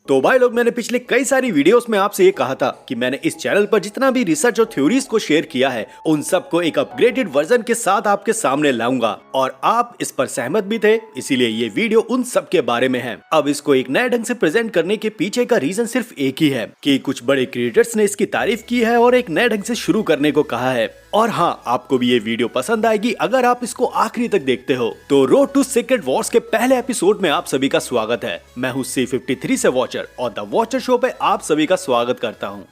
तो भाई लोग, मैंने पिछले कई सारी वीडियोस में आपसे ये कहा था कि मैंने इस चैनल पर जितना भी रिसर्च और थ्योरीज को शेयर किया है उन सबको एक अपग्रेडेड वर्जन के साथ आपके सामने लाऊंगा, और आप इस पर सहमत भी थे, इसीलिए ये वीडियो उन सब के बारे में है। अब इसको एक नए ढंग से प्रेजेंट करने के पीछे का रीजन सिर्फ एक ही है कि कुछ बड़े क्रिएटर्स ने इसकी तारीफ की है और एक नए ढंग से शुरू करने को कहा है। और हाँ, आपको भी ये वीडियो पसंद आएगी अगर आप इसको आखिरी तक देखते हो। तो रोड टू सीक्रेट वॉर्स के पहले एपिसोड में आप सभी का स्वागत है। मैं हूँ C53 से वॉचर और द वॉचर शो पे आप सभी का स्वागत करता हूँ।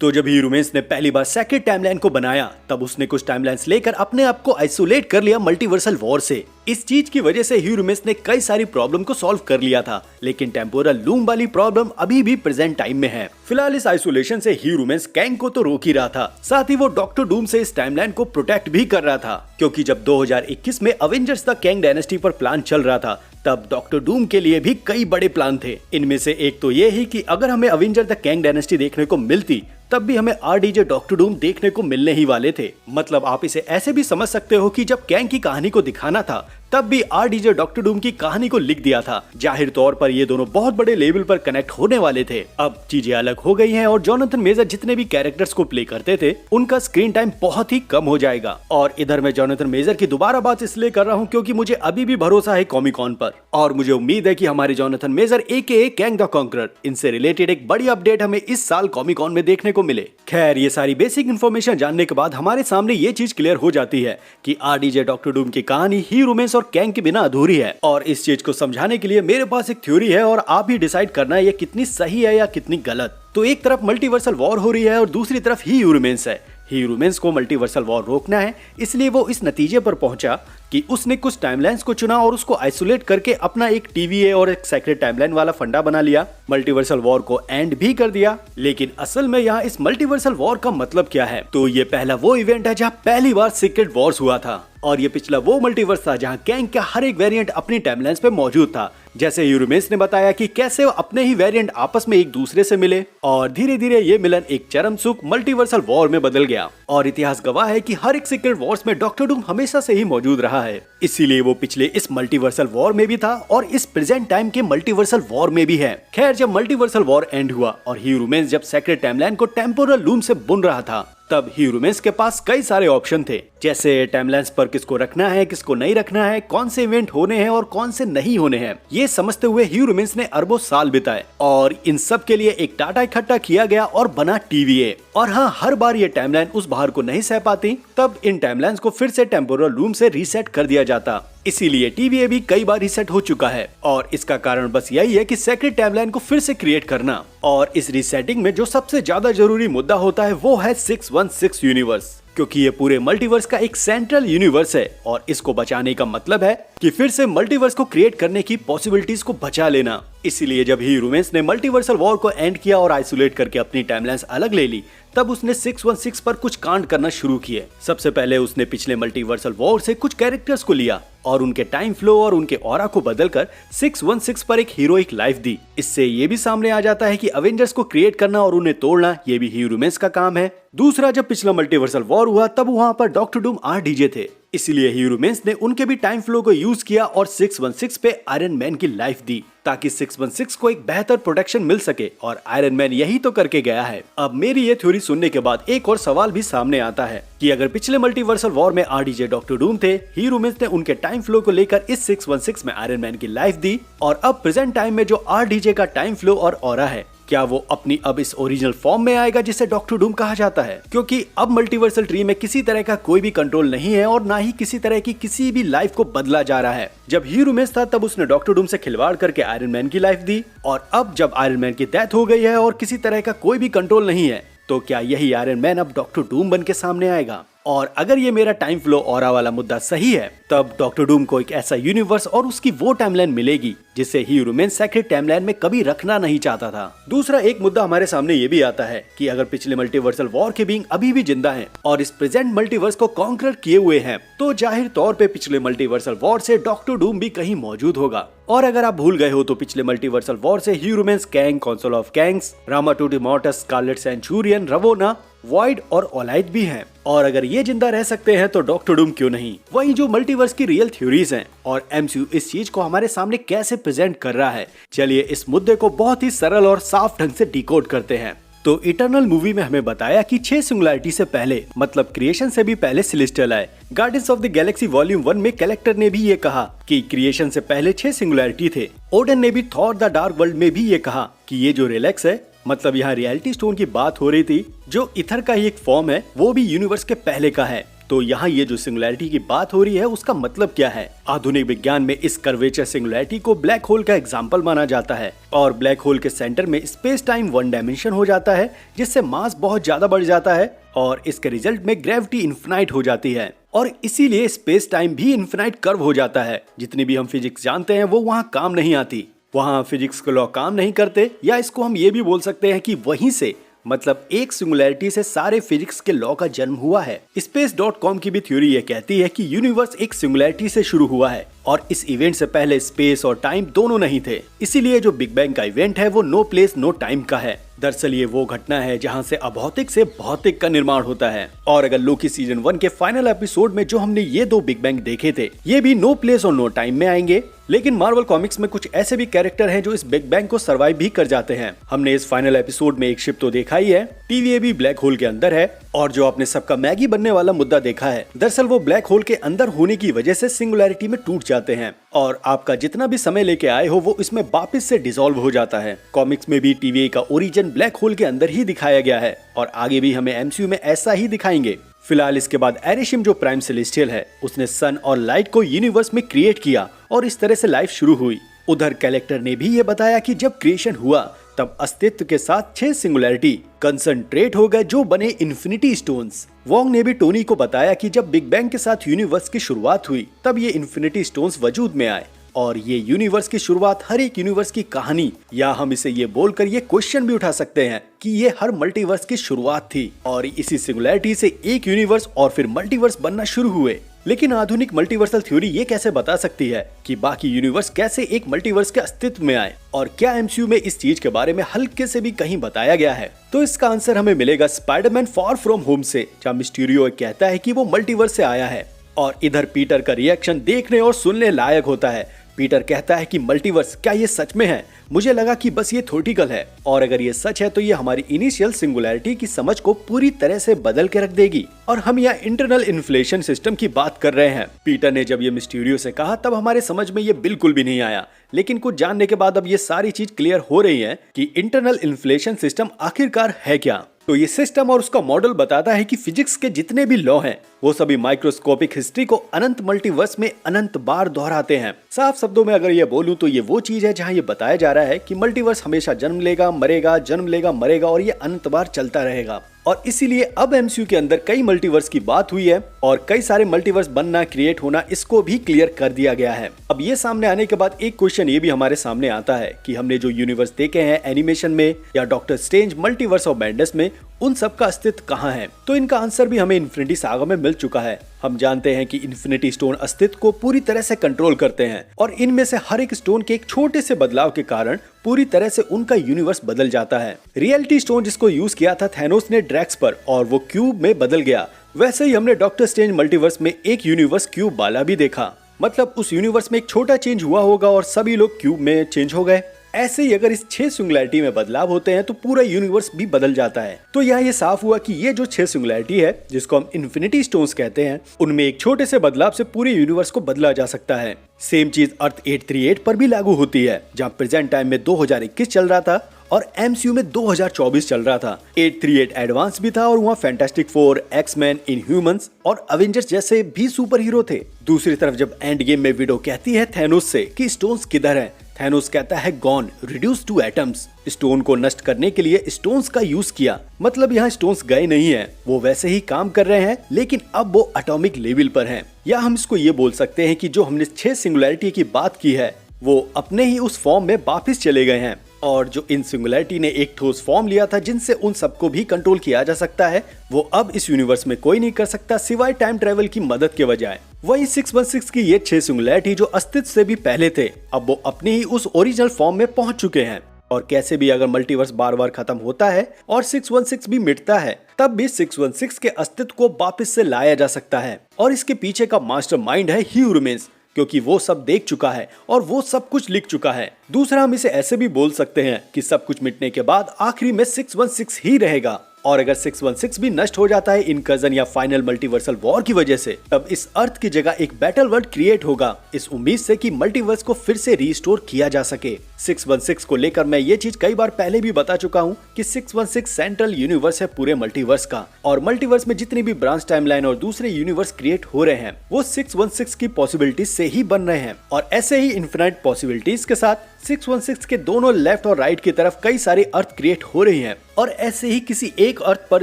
तो जब ह्यूमेंस ने पहली बार सेक्रेट टाइमलाइन को बनाया तब उसने कुछ टाइमलाइंस लेकर अपने आप को आइसोलेट कर लिया मल्टीवर्सल वॉर से। इस चीज की वजह से ह्यूमेंस ने कई सारी प्रॉब्लम को सॉल्व कर लिया था, लेकिन टेम्पोरल लूम वाली प्रॉब्लम अभी भी प्रेजेंट टाइम में है। फिलहाल इस आइसोलेशन से ह्यूमेंस कैंग को तो रोक ही रहा था, साथ ही वो डॉक्टर डूम से इस टाइमलाइन को प्रोटेक्ट भी कर रहा था, क्योंकि जब 2021 में अवेंजर्स द कैंग डायनेस्टी पर प्लान चल रहा था तब डॉक्टर डूम के लिए भी कई बड़े प्लान थे। इनमें से एक तो ये ही कि अगर हमें अवेंजर द कैंग डायनेस्टी देखने को मिलती तब भी हमें RDJ डॉक्टर डूम देखने को मिलने ही वाले थे। मतलब आप इसे ऐसे भी समझ सकते हो कि जब कैंग की कहानी को दिखाना था तब भी RDJ डॉक्टर डूम की कहानी को लिख दिया था। जाहिर तौर पर ये दोनों बहुत बड़े लेवल पर कनेक्ट होने वाले थे। अब चीजें अलग हो गई हैं और जोनाथन मेजर जितने भी कैरेक्टर्स को प्ले करते थे उनका स्क्रीन टाइम बहुत ही कम हो जाएगा। और इधर मैं जोनाथन मेजर की दोबारा बात इसलिए कर रहा हूँ क्योंकि मुझे अभी भी भरोसा है कॉमिक कॉन पर, और मुझे उम्मीद है कि हमारे Jonathan Major AKA Kang the Conqueror इनसे रिलेटेड एक बड़ी अपडेट हमें इस साल कॉमिक कॉन में देखने को मिले। खैर, ये सारी बेसिक इन्फॉर्मेशन जानने के बाद हमारे सामने ये चीज क्लियर हो जाती है कि RDJ डॉक्टर डूम की कहानी ह्यूमेंस और कैंग के बिना अधूरी है। और इस चीज को समझाने के लिए मेरे पास एक थ्योरी है और आप ही डिसाइड करना है ये कितनी सही है या कितनी गलत। तो एक तरफ मल्टीवर्सल वॉर हो रही है और दूसरी तरफ ह्यूमेंस है। ह्यूमेंस को मल्टीवर्सल वॉर रोकना है, इसलिए वो इस नतीजे पर पहुंचा कि उसने कुछ टाइमलाइंस को चुना और उसको आइसोलेट करके अपना एक TVA और एक सेक्रेट टाइमलाइन वाला फंडा बना लिया। मल्टीवर्सल वॉर को एंड भी कर दिया। लेकिन असल में यहाँ इस मल्टीवर्सल वॉर का मतलब क्या है? तो ये पहला वो इवेंट है जहाँ पहली बार सीक्रेट वॉर्स हुआ था, और ये पिछला वो मल्टीवर्स था जहाँ कैंग का हर एक वेरिएंट अपनी टाइमलाइंस पे मौजूद था। जैसे ह्यूमेंस ने बताया कि कैसे वो अपने ही वेरिएंट आपस में एक दूसरे से मिले, और धीरे धीरे ये मिलन एक चरम सुख मल्टीवर्सल वॉर में बदल गया। और इतिहास गवाह है कि हर एक सीक्रेट वॉर्स में डॉक्टर डूम हमेशा से ही मौजूद रहा है, इसीलिए वो पिछले इस मल्टीवर्सल वॉर में भी था और इस प्रेजेंट टाइम के मल्टीवर्सल वॉर में भी है। खैर, जब मल्टीवर्सल वॉर एंड हुआ और ह्यूमेंस जब सेक्रेट टाइमलाइन को टेम्पोरल लूम से बुन रहा था तब ह्यूमेंस के पास कई सारे ऑप्शन थे, जैसे टाइमलाइंस पर किसको रखना है, किसको नहीं रखना है, कौन से इवेंट होने हैं और कौन से नहीं होने हैं। ये समझते हुए ह्यूमेंस ने अरबों साल बिताए और इन सब के लिए एक डाटा इकट्ठा किया गया और बना TVA। और हाँ, हर बार ये टाइमलाइन उस भार को नहीं सह पाती तब इन टाइमलाइंस को फिर से टेम्पोरल लूम से रीसेट कर दिया जाता। इसीलिए TVA भी कई बार रीसेट हो चुका है, और इसका कारण बस यही है कि सेक्रेट टाइमलाइन को फिर से क्रिएट करना। और इस रीसेटिंग में जो सबसे ज्यादा जरूरी मुद्दा होता है वो है 616 यूनिवर्स, क्योंकि ये पूरे मल्टीवर्स का एक सेंट्रल यूनिवर्स है और इसको बचाने का मतलब है कि फिर से मल्टीवर्स को क्रिएट करने की पॉसिबिलिटीज को बचा लेना। इसीलिए जब ह्यूमेंस ने मल्टीवर्सल वॉर को एंड किया और आइसोलेट करके अपनी टाइमलाइंस अलग ले ली तब उसने 616 पर कुछ कांड करना शुरू किए। सबसे पहले उसने पिछले मल्टीवर्सल वॉर से कुछ कैरेक्टर्स को लिया और उनके टाइम फ्लो और उनके ऑरा को बदलकर 616 पर एक हीरोइक लाइफ दी। इससे ये भी सामने आ जाता है कि अवेंजर्स को क्रिएट करना और उन्हें तोड़ना ये भी ह्यूमेंस का काम है। दूसरा, जब पिछला मल्टीवर्सल वॉर हुआ तब वहाँ पर डॉक्टर डूम RDJ थे, इसलिए ह्यूमेंस ने उनके भी टाइम फ्लो को यूज किया और 616 पे आयरन मैन की लाइफ दी ताकि 616 को एक बेहतर प्रोटेक्शन मिल सके, और आयरन मैन यही तो करके गया है। अब मेरी ये थ्योरी सुनने के बाद एक और सवाल भी सामने आता है कि अगर पिछले मल्टीवर्सल वॉर में RDJ डॉक्टर डूम थे, ह्यूमेंस ने उनके टाइम फ्लो को लेकर इस 616 में आयरन मैन की लाइफ दी, और अब प्रेजेंट टाइम में जो RDJ का टाइम फ्लो और ऑरा है क्या वो अपनी अब इस ओरिजिनल फॉर्म में आएगा जिसे डॉक्टर डूम कहा जाता है? क्योंकि अब मल्टीवर्सल ट्री में किसी तरह का कोई भी कंट्रोल नहीं है और ना ही किसी तरह की किसी भी लाइफ को बदला जा रहा है। जब ह्यूमेंस था तब उसने डॉक्टर डूम से खिलवाड़ करके आयरन मैन की लाइफ दी, और अब जब आयरन मैन की डेथ हो गई है और किसी तरह का कोई भी कंट्रोल नहीं है, तो क्या यही आयरन मैन अब डॉक्टर डूम बन के सामने आएगा? और अगर ये मेरा टाइम फ्लो ऑरा वाला मुद्दा सही है तब डॉक्टर डूम को एक ऐसा यूनिवर्स और उसकी वो टाइमलाइन मिलेगी जिसे ह्यूमेंस सेक्रेट टाइमलाइन में कभी रखना नहीं चाहता था। दूसरा एक मुद्दा हमारे सामने ये भी आता है कि अगर पिछले मल्टीवर्सल वॉर के बीइंग अभी भी जिंदा हैं और इस प्रेजेंट मल्टीवर्स को कॉन्कर किए हुए हैं, तो जाहिर तौर पे पिछले मल्टीवर्सल वॉर से डॉक्टर डूम भी कहीं मौजूद होगा। और अगर आप भूल गए हो तो पिछले मल्टीवर्सल वॉर से humans, Kang, council of Kangs, Ramatut Immortus, Scarlet Centurion, Ravonna void और ओलाइट भी हैं। और अगर ये जिंदा रह सकते हैं तो डॉक्टर डूम क्यों नहीं। वही जो मल्टीवर्स की रियल थ्योरीज हैं और एमसीयू इस चीज को हमारे सामने कैसे प्रेजेंट कर रहा है, चलिए इस मुद्दे को बहुत ही सरल और साफ ढंग से डिकोड करते हैं। तो इटर्नल मूवी में हमें बताया कि 6 सिंगुलैरिटी से पहले, मतलब क्रिएशन से भी पहले सेलेस्टियल आए। Guardians of the Galaxy volume 1 में कैरेक्टर ने भी ये कहा कि क्रिएशन से पहले 6 सिंगुलैरिटी थे। ओडन ने भी थॉर द डार्क वर्ल्ड में भी ये कहा कि ये जो रिलैक्स है, मतलब यहाँ रियलिटी स्टोन की बात हो रही थी, जो इथर का ही एक फॉर्म है, वो भी यूनिवर्स के पहले का है। तो यहाँ ये जो सिंगुलैरिटी की बात हो रही है उसका मतलब क्या है? आधुनिक विज्ञान में इस कर्वेचर सिंगुलैरिटी को ब्लैक होल का एग्जाम्पल माना जाता है और ब्लैक होल के सेंटर में स्पेस टाइम वन डायमेंशन हो जाता है, जिससे मास बहुत ज्यादा बढ़ जाता है और इसके रिजल्ट में ग्रेविटी इन्फिनाइट हो जाती है और इसीलिए स्पेस टाइम भी इन्फिनाइट कर्व हो जाता है। जितनी भी हम फिजिक्स जानते हैं वो वहाँ काम नहीं आती, वहाँ फिजिक्स के लॉ काम नहीं करते, या इसको हम ये भी बोल सकते हैं कि वहीं से, मतलब एक सिंगुलैरिटी से सारे फिजिक्स के लॉ का जन्म हुआ है। Space.com की भी थ्योरी ये कहती है कि यूनिवर्स एक सिंगुलैरिटी से शुरू हुआ है और इस इवेंट से पहले स्पेस और टाइम दोनों नहीं थे। इसीलिए जो बिग बैंग का इवेंट है वो नो प्लेस नो टाइम का है। दरअसल ये वो घटना है जहाँ से अभौतिक से भौतिक का निर्माण होता है। और अगर लोकी सीजन 1 के फाइनल एपिसोड में जो हमने ये 2 बिग बैंग देखे थे, ये भी नो प्लेस और नो टाइम में आएंगे। लेकिन मार्वल कॉमिक्स में कुछ ऐसे भी कैरेक्टर हैं जो इस बिग बैंग को सर्वाइव भी कर जाते हैं। हमने इस फाइनल एपिसोड में एक शिप तो देखा ही है, TVA भी ब्लैक होल के अंदर है, और जो आपने सबका मैगी बनने वाला मुद्दा देखा है, दरअसल वो ब्लैक होल के अंदर होने की वजह से सिंगुलैरिटी में टूट जाते हैं और आपका जितना भी समय लेके आए हो वो इसमें वापस से डिसॉल्व हो जाता है। कॉमिक्स में भी TVA का ओरिजिन ब्लैक होल के अंदर ही दिखाया गया है और आगे भी हमें MCU में ऐसा ही दिखाएंगे। फिलहाल इसके बाद एरिशिम जो प्राइम सेलेस्टियल है, उसने सन और लाइट को यूनिवर्स में क्रिएट किया और इस तरह से लाइफ शुरू हुई। उधर कैरेक्टर ने भी ये बताया कि जब क्रिएशन हुआ तब अस्तित्व के साथ 6 सिंगुलैरिटी कंसंट्रेट हो गए जो बने इन्फिनिटी स्टोन्स। वोंग ने भी टोनी को बताया कि जब बिग बैंग के साथ यूनिवर्स की शुरुआत हुई तब ये इन्फिनिटी स्टोन्स वजूद में आए और ये यूनिवर्स की शुरुआत हर एक यूनिवर्स की कहानी, या हम इसे ये बोलकर ये क्वेश्चन भी उठा सकते हैं कि ये हर मल्टीवर्स की शुरुआत थी और इसी सिंगुलैरिटी से एक यूनिवर्स और फिर मल्टीवर्स बनना शुरू हुए। लेकिन आधुनिक मल्टीवर्सल थ्योरी ये कैसे बता सकती है कि बाकी यूनिवर्स कैसे एक मल्टीवर्स के अस्तित्व में आए, और क्या MCU में इस चीज के बारे में हल्के से भी कहीं बताया गया है? तो इसका आंसर हमें मिलेगा स्पाइडरमैन फार फ्रॉम होम से, जहाँ मिस्टीरियो कहता है कि वो मल्टीवर्स से आया है और इधर पीटर का रिएक्शन देखने और सुनने लायक होता है। पीटर कहता है कि मल्टीवर्स, क्या ये सच में है? मुझे लगा कि बस ये थ्योरेटिकल है, और अगर ये सच है तो ये हमारी इनिशियल सिंगुलैरिटी की समझ को पूरी तरह से बदल के रख देगी। और हम यहाँ इंटरनल इन्फ्लेशन सिस्टम की बात कर रहे हैं। पीटर ने जब ये मिस्टीरियो से कहा तब हमारे समझ में ये बिल्कुल भी नहीं आया, लेकिन कुछ जानने के बाद अब ये सारी चीज क्लियर हो रही है कि इंटरनल इन्फ्लेशन सिस्टम आखिरकार है क्या। तो ये सिस्टम और उसका मॉडल बताता है कि फिजिक्स के जितने भी लॉ हैं वो सभी माइक्रोस्कोपिक हिस्ट्री को अनंत मल्टीवर्स में अनंत बार दोहराते हैं। साफ शब्दों में अगर ये बोलूं तो ये वो चीज है जहां ये बताया जा रहा है कि मल्टीवर्स हमेशा जन्म लेगा मरेगा, जन्म लेगा मरेगा, और ये अनंत बार चलता रहेगा। और इसीलिए अब MCU के अंदर कई मल्टीवर्स की बात हुई है और कई सारे मल्टीवर्स बनना, क्रिएट होना, इसको भी क्लियर कर दिया गया है। अब ये सामने आने के बाद एक क्वेश्चन ये भी हमारे सामने आता है कि हमने जो यूनिवर्स देखे हैं एनिमेशन में या doctor strange multiverse of madness में, उन सब का अस्तित्व कहाँ है? तो इनका आंसर भी हमें इन्फिनिटी सागा में मिल चुका है। हम जानते हैं कि इन्फिनिटी स्टोन अस्तित्व को पूरी तरह से कंट्रोल करते हैं और इनमें से हर एक स्टोन के एक छोटे से बदलाव के कारण पूरी तरह से उनका यूनिवर्स बदल जाता है। रियलिटी स्टोन जिसको यूज किया था थैनोस ने ड्रैक्स पर और वो क्यूब में बदल गया, वैसे ही हमने डॉक्टर स्ट्रेंज मल्टीवर्स में एक यूनिवर्स क्यूब वाला भी देखा। मतलब उस यूनिवर्स में एक छोटा चेंज हुआ होगा और सभी लोग क्यूब में चेंज हो गए। ऐसे ही अगर इस 6 सिंगुलैरिटी में बदलाव होते हैं तो पूरा यूनिवर्स भी बदल जाता है। तो यहाँ ये साफ हुआ कि ये जो 6 सिंगुलैरिटी है जिसको हम इन्फिनिटी स्टोन्स कहते हैं, उनमें एक छोटे से बदलाव से पूरे यूनिवर्स को बदला जा सकता है। सेम चीज अर्थ 838 पर भी लागू होती है, जहाँ प्रेजेंट टाइम में 2021 चल रहा था और MCU में 2024 चल रहा था। 838 एडवांस भी था और वहाँ फैंटास्टिक फोर, एक्समैन, इनह्यूमंस और अवेंजर्स जैसे भी सुपर हीरो थे। दूसरी तरफ जब एंड गेम में विडो कहती है थैनोस से कि स्टोन्स किधर हैं, थैनोस कहता है gone, reduce two atoms. Stone को नष्ट करने के लिए स्टोन्स का यूज किया। मतलब यहाँ स्टोन्स गए नहीं हैं, वो वैसे ही काम कर रहे हैं, लेकिन अब वो एटॉमिक लेवल पर हैं। या हम इसको ये बोल सकते हैं कि जो हमने 6 सिंगुलैरिटी की बात की है वो अपने ही उस फॉर्म में वापस चले गए हैं, और जो इन सिंगुलैरिटी ने एक ठोस फॉर्म लिया था जिनसे उन सबको भी कंट्रोल किया जा सकता है, वो अब इस यूनिवर्स में कोई नहीं कर सकता सिवाय टाइम ट्रेवल की मदद के बजाय। वही 616 की ये 6 सिंगुलैरिटी जो अस्तित्व से भी पहले थे, अब वो अपनी ही उस ओरिजिनल फॉर्म में पहुंच चुके हैं और कैसे भी अगर मल्टीवर्स बार बार खत्म होता है और 616 भी मिटता है, तब भी 616 के अस्तित्व को वापस से लाया जा सकता है। और इसके पीछे का मास्टरमाइंड है ह्यू रिमेंस, क्योंकि वो सब देख चुका है और वो सब कुछ लिख चुका है। दूसरा, हम इसे ऐसे भी बोल सकते हैं कि सब कुछ मिटने के बाद आखिरी में 616 ही रहेगा। और अगर 616 भी नष्ट हो जाता है इनकर्जन या फाइनल मल्टीवर्सल वॉर की वजह से, तब इस अर्थ की जगह एक बैटल वर्ल्ड क्रिएट होगा, इस उम्मीद से कि मल्टीवर्स को फिर से रिस्टोर किया जा सके। 616 को लेकर मैं ये चीज कई बार पहले भी बता चुका हूँ कि 616 सेंट्रल यूनिवर्स है पूरे मल्टीवर्स का, और मल्टीवर्स में जितनी भी ब्रांच टाइमलाइन और दूसरे यूनिवर्स क्रिएट हो रहे हैं वो 616 की पॉसिबिलिटीज से ही बन रहे हैं। और ऐसे ही इन्फिनाइट पॉसिबिलिटीज के साथ 616 के दोनों लेफ्ट और राइट की तरफ कई सारे अर्थ क्रिएट हो रही हैं। और ऐसे ही किसी एक अर्थ पर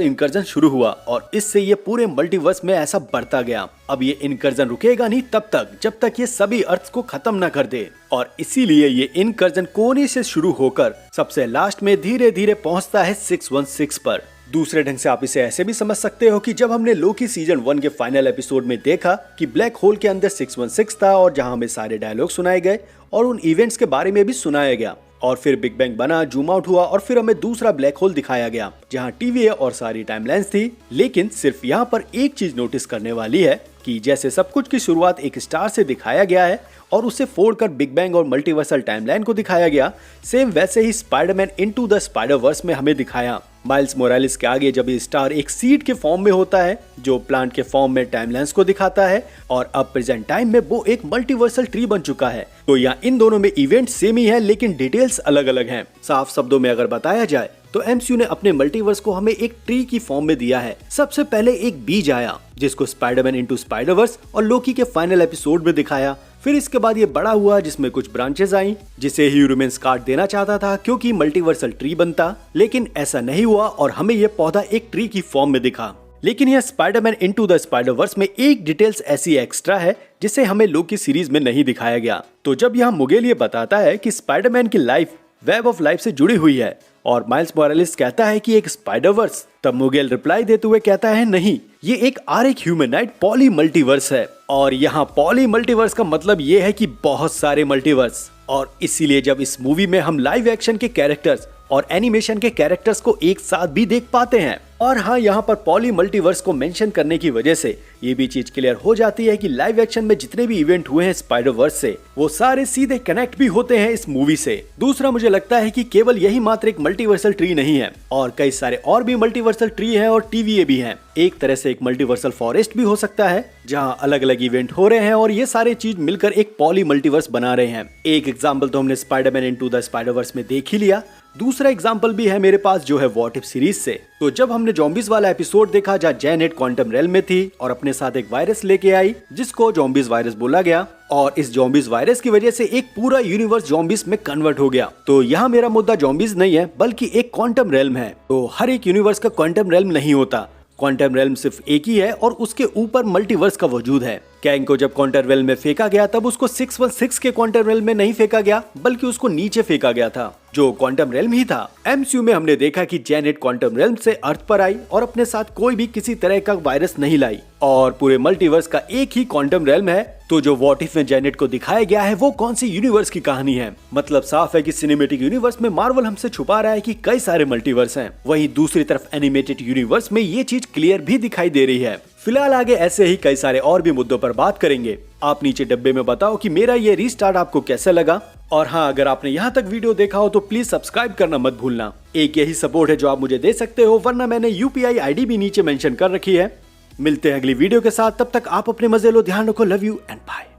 इनकर्जन शुरू हुआ और इससे ये पूरे मल्टीवर्स में ऐसा बढ़ता गया। अब ये इनकर्जन रुकेगा नहीं तब तक जब तक ये सभी अर्थ को खत्म न कर दे, और इसीलिए ये इनकर्जन कोने से शुरू होकर सबसे लास्ट में धीरे धीरे पहुंचता है 616 पर। दूसरे ढंग से आप इसे ऐसे भी समझ सकते हो कि जब हमने लोकी सीजन 1 के फाइनल एपिसोड में देखा कि ब्लैक होल के अंदर 616 था और जहां हमें सारे डायलॉग सुनाए गए और उन इवेंट्स के बारे में भी सुनाया गया, और फिर बिग बैंग बना, जूम आउट हुआ और फिर हमें दूसरा ब्लैक होल दिखाया गया जहां TVA और सारी टाइमलाइंस थी। लेकिन सिर्फ यहाँ पर एक चीज नोटिस करने वाली है कि जैसे सब कुछ की शुरुआत एक स्टार से दिखाया गया है और उसे फोड़कर बिग बैंग और मल्टीवर्सल टाइमलाइन को दिखाया गया, सेम वैसे ही स्पाइडरमैन इनटू द स्पाइडरवर्स में हमें दिखाया। माइल्स मोरालिस के आगे जब ये स्टार एक सीड के फॉर्म में होता है जो प्लांट के फॉर्म में टाइमलाइंस को दिखाता है, और अब प्रेजेंट टाइम में वो एक मल्टीवर्सल ट्री बन चुका है। तो यहाँ इन दोनों में इवेंट सेम ही है लेकिन डिटेल्स अलग अलग हैं। साफ शब्दों में अगर बताया जाए तो MCU ने अपने मल्टीवर्स को हमें एक ट्री की फॉर्म में दिया है। सबसे पहले एक बीज आया जिसको स्पाइडरमैन इनटू स्पाइडरवर्स और लोकी के फाइनल एपिसोड में दिखाया। फिर इसके बाद ये बड़ा हुआ जिसमें कुछ ब्रांचेस आई जिसे ह्यू रिमेंस काट देना चाहता था क्योंकि मल्टीवर्सल ट्री बनता, लेकिन ऐसा नहीं हुआ और हमें ये पौधा एक ट्री की फॉर्म में दिखा। लेकिन यह स्पाइडरमैन इनटू द स्पाइडरवर्स में एक डिटेल्स ऐसी एक्स्ट्रा है जिसे हमें लोकी सीरीज में नहीं दिखाया गया। तो जब यहाँ मुगेल ये बताता है कि स्पाइडरमैन की लाइफ वेब ऑफ लाइफ से जुड़ी हुई है और माइल्स मोरालिस कहता है कि एक स्पाइडरवर्स, तब मुगेल रिप्लाई देते हुए कहता है नहीं, ये एक आर्क ह्यूमनॉइड पॉली मल्टीवर्स है। और यहाँ पॉली मल्टीवर्स का मतलब ये है कि बहुत सारे मल्टीवर्स, और इसीलिए जब इस मूवी में हम लाइव एक्शन के कैरेक्टर्स और एनिमेशन के कैरेक्टर्स को एक साथ भी देख पाते हैं। और हाँ, यहाँ पर पॉली मल्टीवर्स को मेंशन करने की वजह से ये भी चीज क्लियर हो जाती है कि लाइव एक्शन में जितने भी इवेंट हुए हैं स्पाइडरवर्स से वो सारे सीधे कनेक्ट भी होते हैं इस मूवी से। दूसरा, मुझे लगता है कि केवल यही मात्र एक मल्टीवर्सल ट्री नहीं है और कई सारे और भी मल्टीवर्सल ट्री है और TVA भी है। एक तरह से एक मल्टीवर्सल फॉरेस्ट भी हो सकता है जहाँ अलग अलग इवेंट हो रहे हैं और ये सारे चीज मिलकर एक पॉली मल्टीवर्स बना रहे हैं। एक एग्जाम्पल तो हमने स्पाइडरमैन इनटू द स्पाइडरवर्स में देख ही लिया, दूसरा एग्जाम्पल भी है मेरे पास जो है व्हाट इफ सीरीज से। तो जब हमने ज़ॉम्बीज वाला एपिसोड देखा जहाँ जेनेट क्वांटम रेल में थी और अपने साथ एक वायरस लेके आई जिसको ज़ॉम्बीज वायरस बोला गया, और इस ज़ॉम्बीज वायरस की वजह से एक पूरा यूनिवर्स ज़ॉम्बीज में कन्वर्ट हो गया। तो यहाँ मेरा मुद्दा ज़ॉम्बीज नहीं है बल्कि एक क्वांटम रेल्म है। तो हर एक यूनिवर्स का क्वांटम रेल्म नहीं होता, क्वांटम रेल्म सिर्फ एक ही है और उसके ऊपर मल्टीवर्स का वजूद है। कैंग को जब क्वांटम रेल्म में फेंका गया तब उसको 616 के क्वांटम रेल्म में नहीं फेंका गया बल्कि उसको नीचे फेंका गया था जो क्वांटम रेल्म ही था। MCU में हमने देखा कि जेनेट क्वांटम रेल्म से अर्थ पर आई और अपने साथ कोई भी किसी तरह का वायरस नहीं लाई, और पूरे मल्टीवर्स का एक ही क्वांटम रेल्म है। तो जो व्हाट इफ में जेनेट को दिखाया गया है वो कौन सी यूनिवर्स की कहानी है? मतलब साफ है कि सिनेमैटिक यूनिवर्स में मार्वल हमसे छुपा रहा है कि कई सारे मल्टीवर्स हैं, वहीं दूसरी तरफ एनिमेटेड यूनिवर्स में ये चीज क्लियर भी दिखाई दे रही है। फिलहाल आगे ऐसे ही कई सारे और भी मुद्दों पर बात करेंगे। आप नीचे डब्बे में बताओ कि मेरा ये रीस्टार्ट आपको कैसा लगा, और हाँ, अगर आपने यहाँ तक वीडियो देखा हो तो प्लीज सब्सक्राइब करना मत भूलना। एक यही सपोर्ट है जो आप मुझे दे सकते हो, वरना मैंने UPI ID भी नीचे मेंशन कर रखी है। मिलते हैं अगली वीडियो के साथ, तब तक आप अपने मजे लो, ध्यान रखो, लव यू एंड बाय।